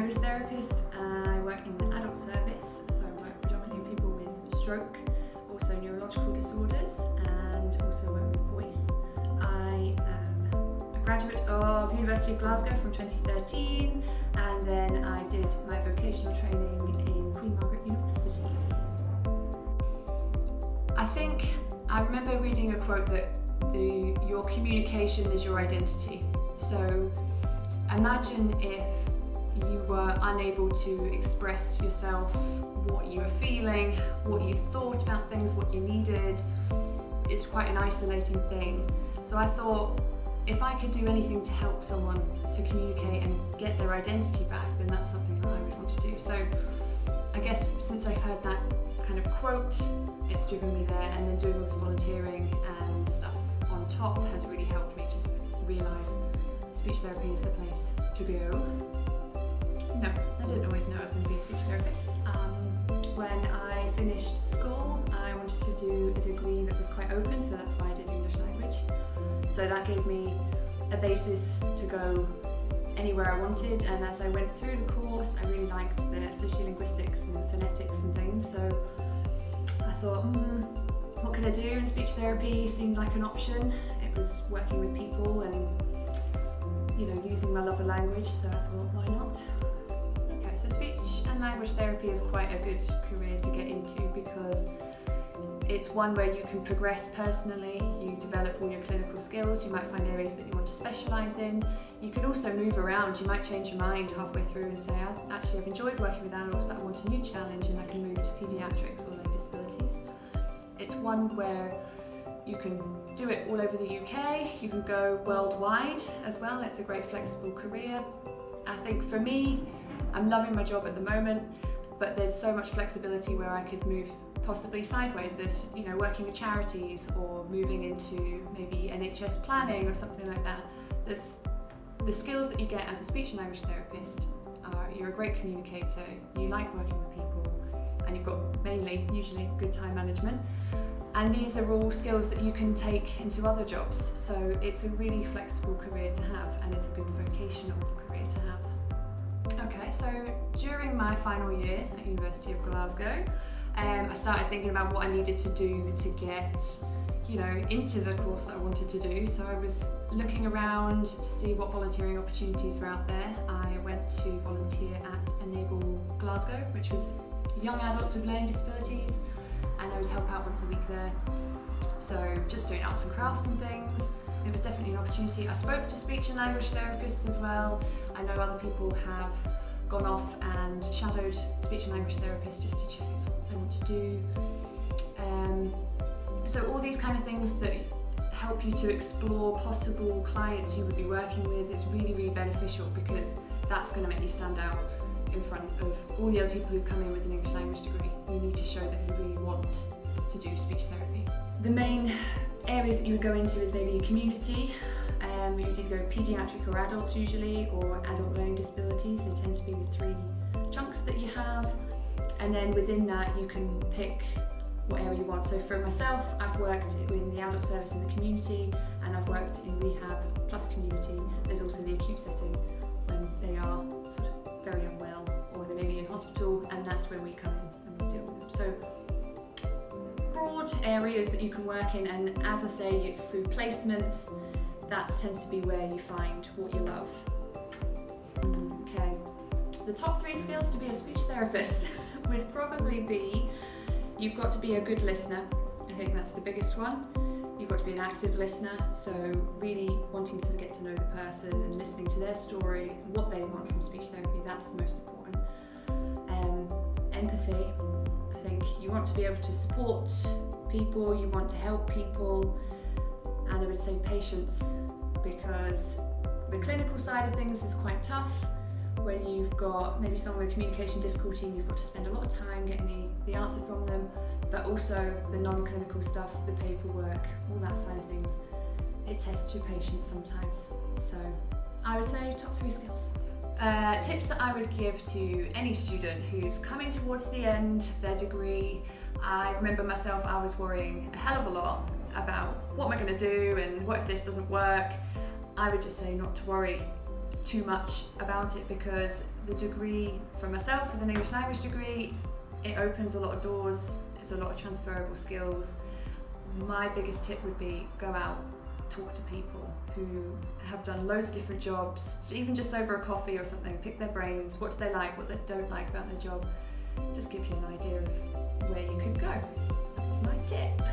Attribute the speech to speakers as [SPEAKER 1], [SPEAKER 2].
[SPEAKER 1] language therapist. I work in the adult service, so I work predominantly with people with stroke, also neurological disorders, and also work with voice. I am a graduate of University of Glasgow from 2013, and then I did my vocational training in Queen Margaret University. I remember reading a quote that your communication is your identity. So imagine if you were unable to express yourself, what you were feeling, what you thought about things, what you needed. It's quite an isolating thing. So I thought, if I could do anything to help someone to communicate and get their identity back, then that's something that I would want to do. So I guess since I heard that kind of quote, it's driven me there, and then doing all this volunteering and stuff on top has really helped me just realise speech therapy is the place to go. No, I didn't always know I was going to be a speech therapist. When I finished school, I wanted to do a degree that was quite open, so that's why I did English language. So that gave me a basis to go anywhere I wanted, and as I went through the course, I really liked the sociolinguistics and the phonetics and things, so I thought, what could I do? And speech therapy seemed like an option. It was working with people and, using my love of language, so I thought, why not? Okay, so speech and language therapy is quite a good career to get into because it's one where you can progress personally, you develop all your clinical skills, you might find areas that you want to specialise in. You can also move around, you might change your mind halfway through and say, actually I've enjoyed working with adults, but I want a new challenge and I can move to paediatrics or learning disabilities. It's one where you can do it all over the UK, you can go worldwide as well. It's a great flexible career. I think for me, I'm loving my job at the moment, but there's so much flexibility where I could move possibly sideways. There's, working with charities or moving into maybe NHS planning or something like that. There's the skills that you get as a speech and language therapist. You're a great communicator, you like working with people, and you've got usually good time management. And these are all skills that you can take into other jobs. So it's a really flexible career to have, and it's a good vocational career to have. Okay, so during my final year at University of Glasgow, I started thinking about what I needed to do to get, into the course that I wanted to do. So I was looking around to see what volunteering opportunities were out there. I went to volunteer at Enable Glasgow, which was young adults with learning disabilities, and I would help out once a week there. So just doing arts and crafts and things. It was definitely an opportunity. I spoke to speech and language therapists as well. I know other people have gone off and shadowed speech and language therapists just to check what they want to do. So all these kind of things that help you to explore possible clients you would be working with is really, really beneficial, because that's going to make you stand out in front of all the other people who've come in with an English language degree. You need to show that you really want to do speech therapy. The main areas that you would go into is maybe a community. You would either go paediatric or adults usually, or adult learning disabilities. They tend to be the 3 chunks that you have. And then within that you can pick what area you want. So for myself, I've worked in the adult service in the community, and I've worked in rehab plus community. There's also the acute setting when they are sort of very unwell, or they may be in hospital, and that's when we come in and we deal with them. So broad areas that you can work in, and as I say, through placements, that tends to be where you find what you love. Okay, the top 3 skills to be a speech therapist would probably be, you've got to be a good listener. I think that's the biggest one. You've got to be an active listener, so really wanting to get to know the person and listening to their story and what they want from speech therapy, that's the most important. Empathy, I think you want to be able to support people, you want to help people, and I would say patience, because the clinical side of things is quite tough when you've got maybe someone with communication difficulty and you've got to spend a lot of time getting the answer from them, but also the non-clinical stuff, the paperwork, all that side of things, it tests your patience sometimes. So I would say top 3 skills. Tips that I would give to any student who's coming towards the end of their degree. I remember myself, I was worrying a hell of a lot about what am I going to do and what if this doesn't work. I would just say not to worry. too much about it, because the degree for myself, with an English language degree, it opens a lot of doors, it's a lot of transferable skills. My biggest tip would be go out, talk to people who have done loads of different jobs, even just over a coffee or something, pick their brains, what do they like, what they don't like about their job, just give you an idea of where you could go. So that's my tip.